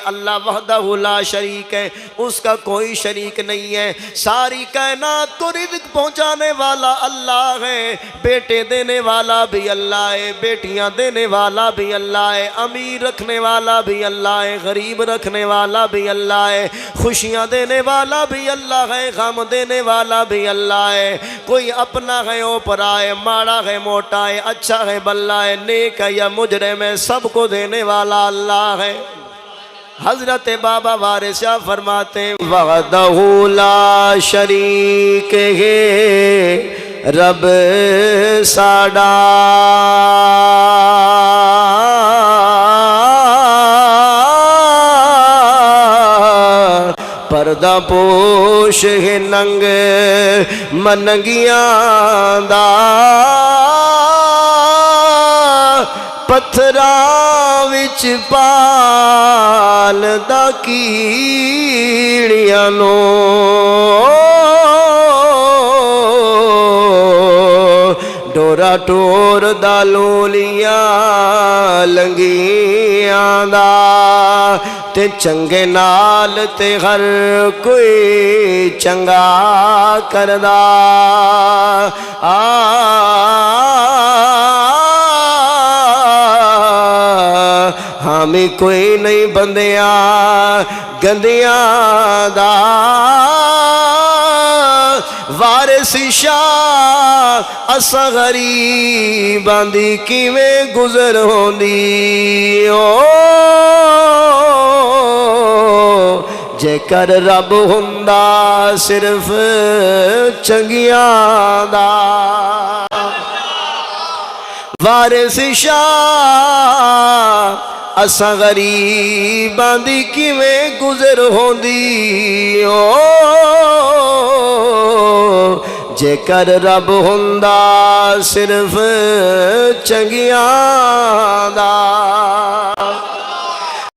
अल्लाह वहदहु ला शरीक है, उसका कोई शरीक नहीं है। सारी कायनात को रिज़्क़ पहुँचाने वाला अल्लाह है, बेटे देने वाला भी अल्लाह है, बेटियाँ देने वाला भी अल्लाह है, अमीर रखने वाला भी अल्लाह है, गरीब रखने वाला भी अल्लाह है, खुशियाँ देने वाला भी अल्लाह है, गम देने वाला भी अल्लाह है। कोई अपना है ओपरा है, माड़ा है मोटा है, अच्छा है बल्ला है, नेक है या मुजरिम है, सबको देने वाला अल्लाह है। हजरत बाबा वारिस शाह फरमाते हैं वहदहु ला शरीक है रब साडा, पर्दा पोश है नंग मनगियां दा, पत्थरां विच पालदा कीड़ियां नो, डोरा टोर दा लोलियां लंगियां दा, ते चंगे नाल ते हर कोई चंगा करदा। हामी कोई नहीं बंदिया गंदिया दा, वारिस शाह असा गरीबां दी किवें गुजर होंदी ओ, जेकर रब हुंदा सिर्फ चंगियां दा। वारिस शाह असा गरीबां दी किवें गुजर होंदी ओ, जेकर रब हुंदा सिर्फ चंगियां दा।